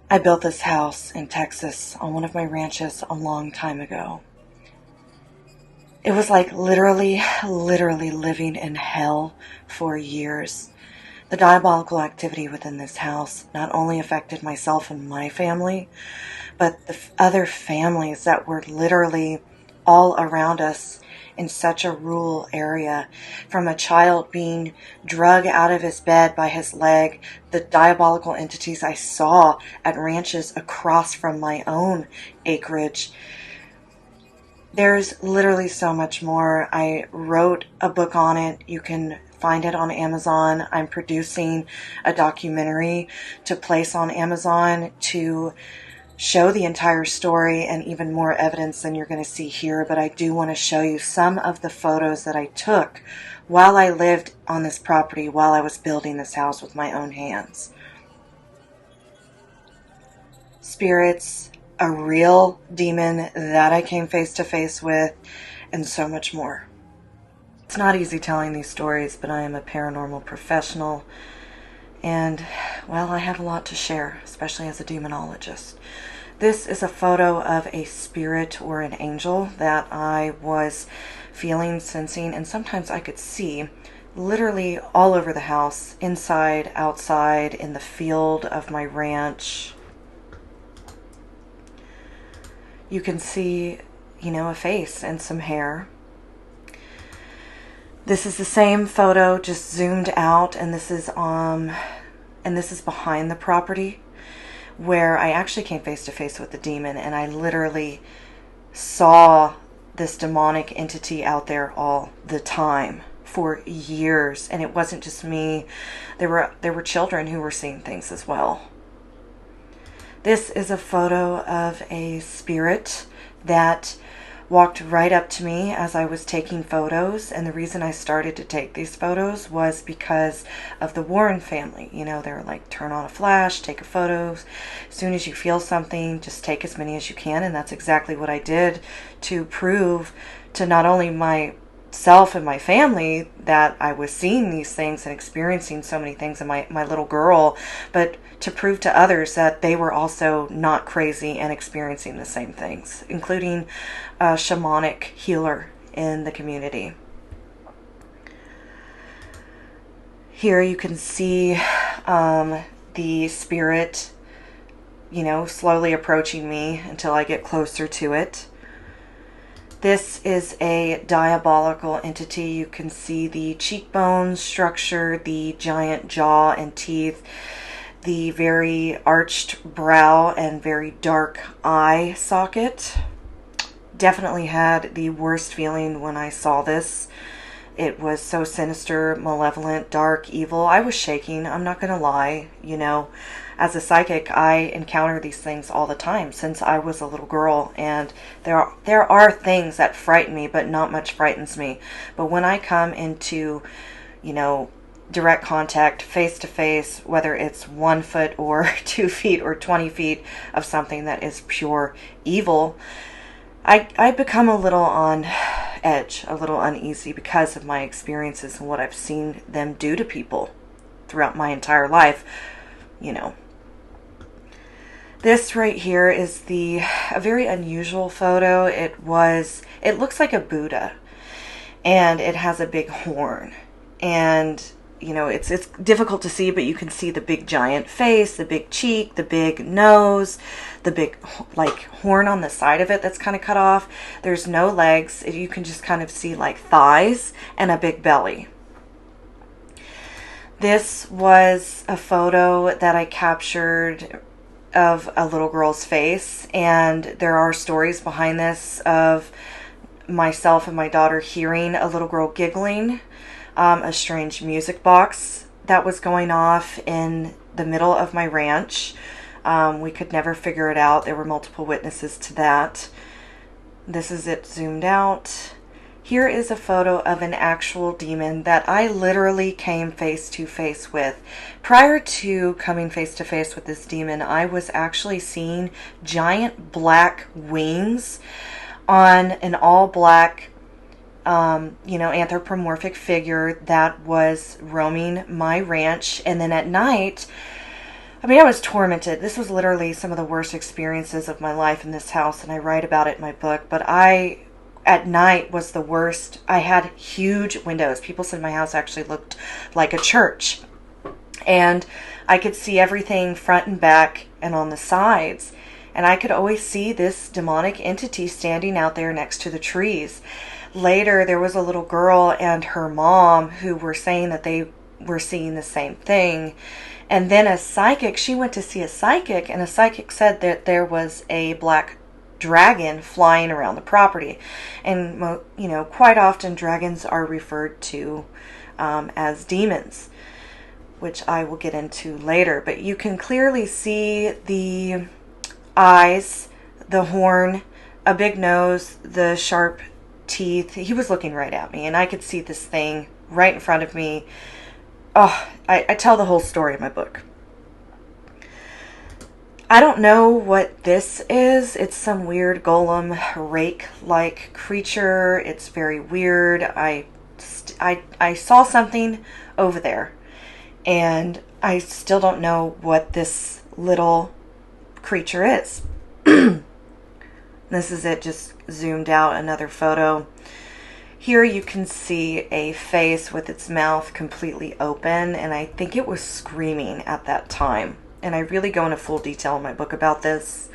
I built this house in Texas on one of my ranches a long time ago. It was like literally living in hell for years. The diabolical activity within this house not only affected myself and my family, but the other families that were literally all around us in such a rural area. From a child being drug out of his bed by his leg, the diabolical entities I saw at ranches across from my own acreage. There's literally so much more. I wrote a book on it. You can find it on Amazon. I'm producing a documentary to place on Amazon to show the entire story and even more evidence than you're going to see here, but I do want to show you some of the photos that I took while I lived on this property, while I was building this house with my own hands. Spirits, a real demon that I came face to face with, and so much more. It's not easy telling these stories, but I am a paranormal professional, and, well, I have a lot to share, especially as a demonologist. This is a photo of a spirit or an angel that I was feeling, sensing, and sometimes I could see literally all over the house, inside, outside, in the field of my ranch. You can see, a face and some hair. This is the same photo, just zoomed out, and this is behind the property, where I actually came face to face with the demon, and I literally saw this demonic entity out there all the time for years. And it wasn't just me. There were children who were seeing things as well. This is a photo of a spirit that walked right up to me as I was taking photos, and the reason I started to take these photos was because of the Warren family. They were like, turn on a flash, take a photo. As soon as you feel something, just take as many as you can, and that's exactly what I did to prove to not only myself and my family that I was seeing these things and experiencing so many things in my little girl, but to prove to others that they were also not crazy and experiencing the same things, including a shamanic healer in the community. Here you can see the spirit, slowly approaching me until I get closer to it. This is a diabolical entity. You can see the cheekbone structure, the giant jaw and teeth, the very arched brow and very dark eye socket. Definitely had the worst feeling when I saw this. It was so sinister, malevolent, dark, evil. I was shaking. I'm not going to lie. As a psychic, I encounter these things all the time since I was a little girl. And there are things that frighten me, but not much frightens me. But when I come into, direct contact, face to face, whether it's 1 foot or 2 feet or 20 feet of something that is pure evil, I become a little on edge, a little uneasy because of my experiences and what I've seen them do to people throughout my entire life. This right here is a very unusual photo. It looks like a Buddha, and it has a big horn, and it's difficult to see, but you can see the big giant face, the big cheek, the big nose, the big horn on the side of it that's kind of cut off. There's no legs. You can just kind of see like thighs and a big belly. This was a photo that I captured of a little girl's face, and there are stories behind this of myself and my daughter hearing a little girl giggling. A strange music box that was going off in the middle of my ranch. We could never figure it out. There were multiple witnesses to that. This is it zoomed out. Here is a photo of an actual demon that I literally came face to face with. Prior to coming face to face with this demon, I was actually seeing giant black wings on an all black anthropomorphic figure that was roaming my ranch. And then at night, I mean, I was tormented. This was literally some of the worst experiences of my life in this house, and I write about it in my book. But at night, was the worst. I had huge windows. People said my house actually looked like a church. And I could see everything front and back and on the sides. And I could always see this demonic entity standing out there next to the trees. Later, there was a little girl and her mom who were saying that they were seeing the same thing. And then a psychic, she went to see a psychic, and a psychic said that there was a black dragon flying around the property. And, quite often dragons are referred to as demons, which I will get into later. But you can clearly see the eyes, the horn, a big nose, the sharp teeth. He was looking right at me, and I could see this thing right in front of me. Oh, I tell the whole story in my book. I don't know what this is. It's some weird golem rake-like creature. It's very weird. I saw something over there, and I still don't know what this little creature is. This is it, just zoomed out, another photo. Here you can see a face with its mouth completely open, and I think it was screaming at that time. And I really go into full detail in my book about this.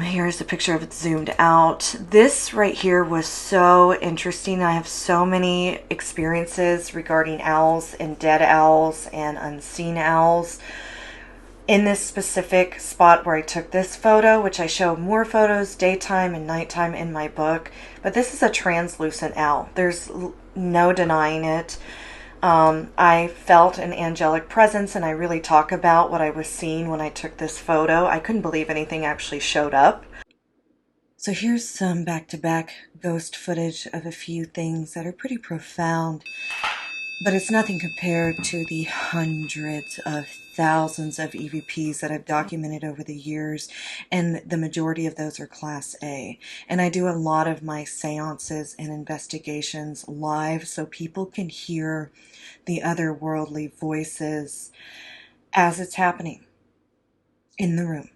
Here's a picture of it zoomed out. This right here was so interesting. I have so many experiences regarding owls and dead owls and unseen owls. In this specific spot where I took this photo, which I show more photos daytime and nighttime in my book, but this is a translucent owl. There's no denying it. I felt an angelic presence, and I really talk about what I was seeing when I took this photo. I couldn't believe anything actually showed up. So here's some back-to-back ghost footage of a few things that are pretty profound. But it's nothing compared to the hundreds of thousands of EVPs that I've documented over the years, and the majority of those are Class A. And I do a lot of my seances and investigations live so people can hear the otherworldly voices as it's happening in the room.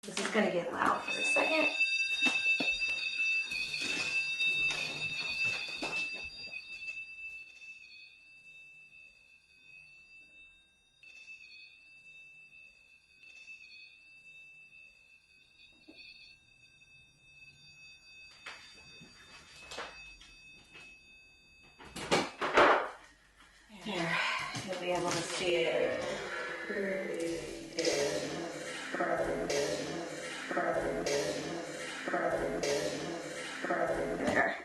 This is going to get loud for a second. There, you'll be able to see it. There.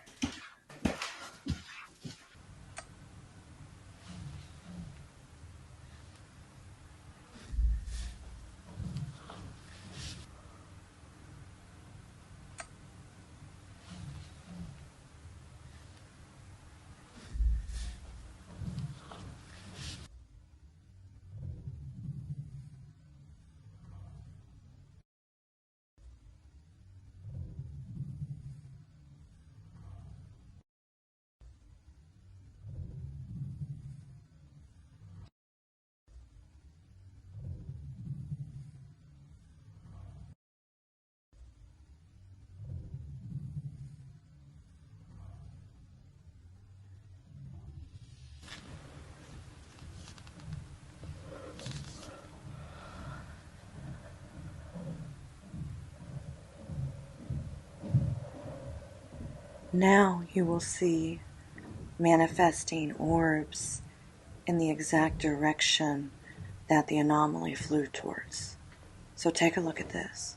Now you will see manifesting orbs in the exact direction that the anomaly flew towards. So take a look at this.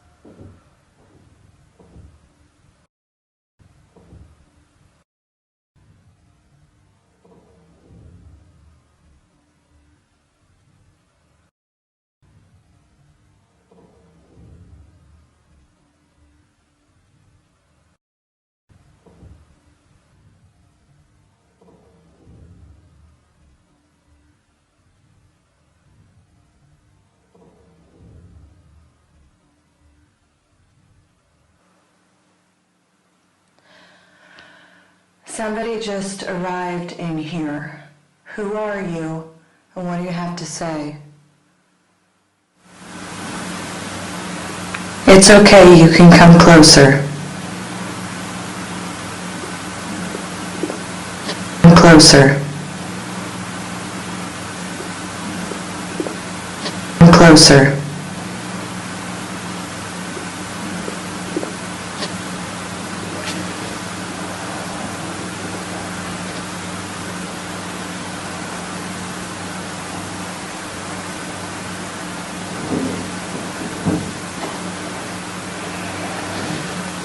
Somebody just arrived in here. Who are you, and what do you have to say? It's okay, you can come closer. Come closer. Come closer.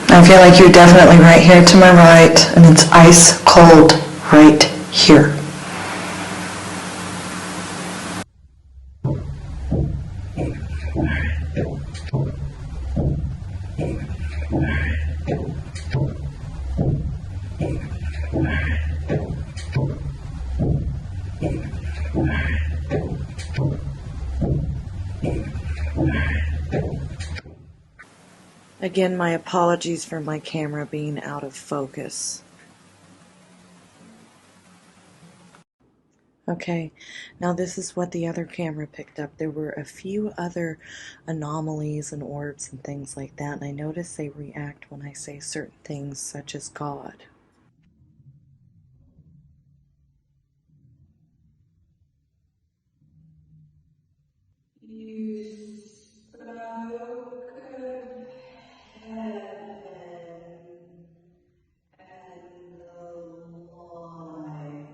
I feel like you're definitely right here to my right, and it's ice cold right here. Again, my apologies for my camera being out of focus. Okay, now this is what the other camera picked up. There were a few other anomalies and orbs and things like that, and I notice they react when I say certain things such as God. You spoke of heaven and the light.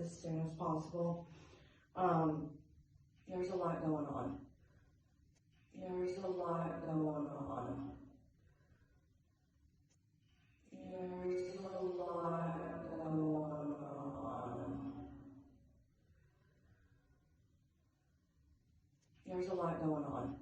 As soon as possible. There's a lot going on. There's a lot going on. There's a lot going on. There's a lot going on.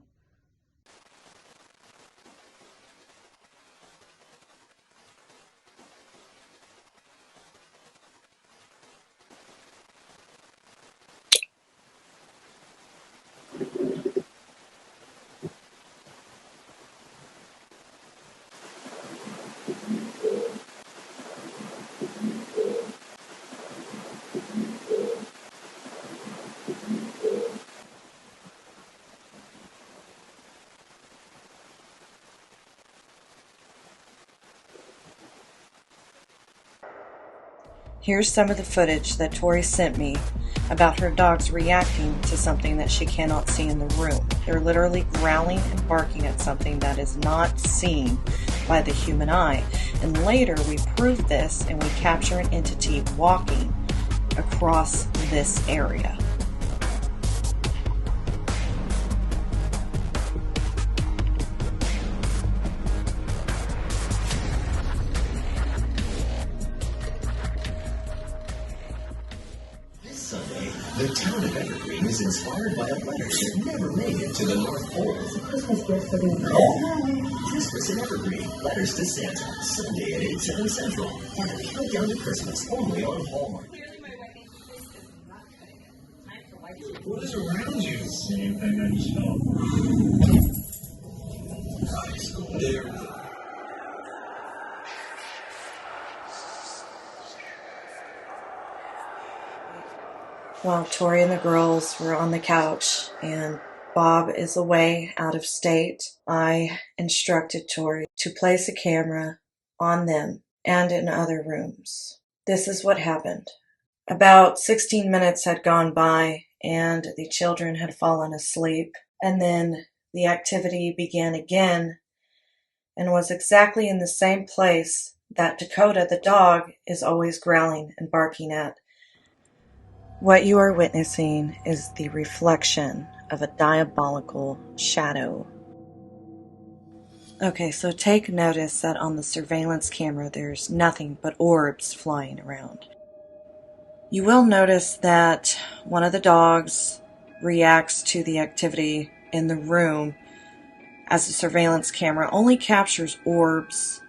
Here's some of the footage that Tori sent me about her dogs reacting to something that she cannot see in the room. They're literally growling and barking at something that is not seen by the human eye. And later we prove this and we capture an entity walking across this area. The town of Evergreen is inspired by a letter that never made it to the North Pole. It's a Christmas gift for the Christmas in Evergreen. Letters to Santa. Sunday at 8/7 Central. And a countdown to Christmas only on Hallmark. What is around you? Same thing I just felt. There. While Tori and the girls were on the couch and Bob is away out of state, I instructed Tori to place a camera on them and in other rooms. This is what happened. About 16 minutes had gone by and the children had fallen asleep, and then the activity began again and was exactly in the same place that Dakota, the dog, is always growling and barking at. What you are witnessing is the reflection of a diabolical shadow. Okay, so take notice that on the surveillance camera there's nothing but orbs flying around. You will notice that one of the dogs reacts to the activity in the room, as the surveillance camera only captures orbs,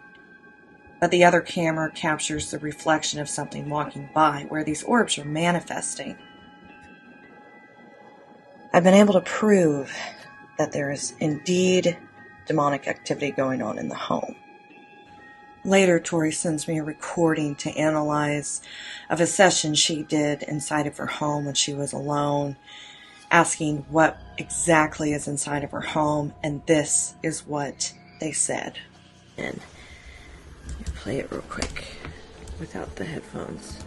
but the other camera captures the reflection of something walking by, where these orbs are manifesting. I've been able to prove that there is indeed demonic activity going on in the home. Later, Tori sends me a recording to analyze of a session she did inside of her home when she was alone, asking what exactly is inside of her home, and this is what they said. And I'll play it real quick without the headphones.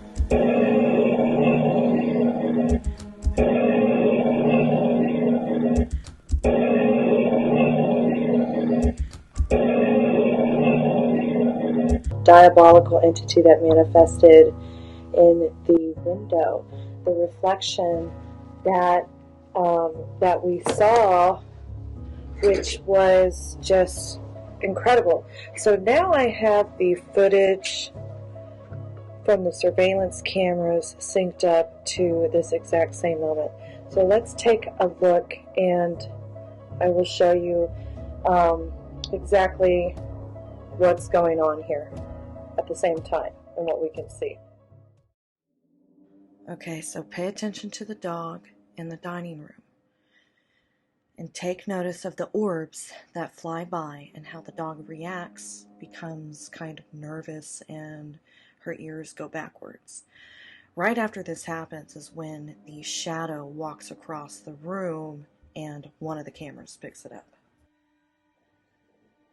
Diabolical entity that manifested in the window. The reflection that we saw, which was just incredible. So now I have the footage from the surveillance cameras synced up to this exact same moment. So let's take a look, and I will show you exactly what's going on here at the same time and what we can see. Okay, so pay attention to the dog in the dining room and take notice of the orbs that fly by and how the dog reacts, becomes kind of nervous, and her ears go backwards. Right after this happens is when the shadow walks across the room and one of the cameras picks it up.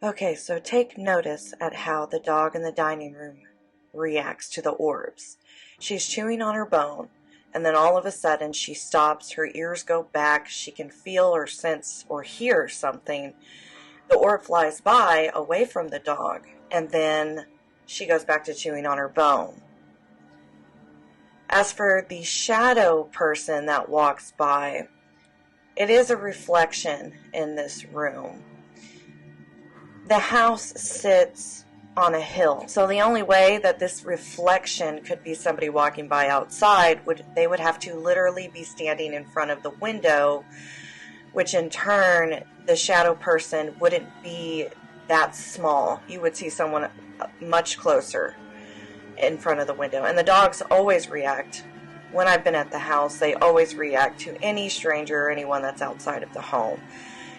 Okay, so take notice at how the dog in the dining room reacts to the orbs. She's chewing on her bone, and then all of a sudden she stops, her ears go back, she can feel or sense or hear something. The orb flies by away from the dog, and then she goes back to chewing on her bone. As for the shadow person that walks by, it is a reflection in this room. The house sits on a hill, so the only way that this reflection could be somebody walking by outside they would have to literally be standing in front of the window, which in turn the shadow person wouldn't be that small. You would see someone much closer in front of the window. And the dogs always react. When I've been at the house, they always react to any stranger or anyone that's outside of the home.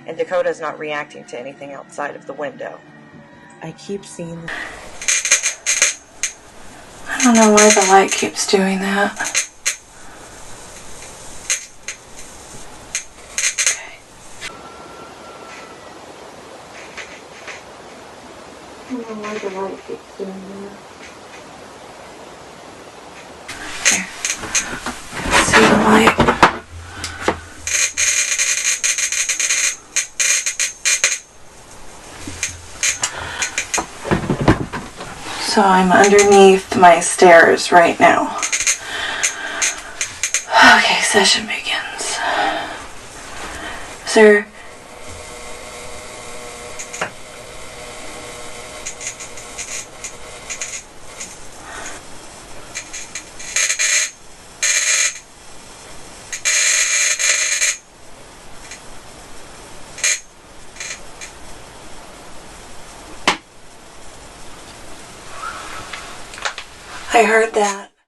And Dakota's not reacting to anything outside of the window. I keep seeing that. I don't know why the light keeps doing that. Okay. I don't know why the light keeps doing that. Here. See the light? So I'm underneath my stairs right now. Okay, session begins. Sir. I heard that.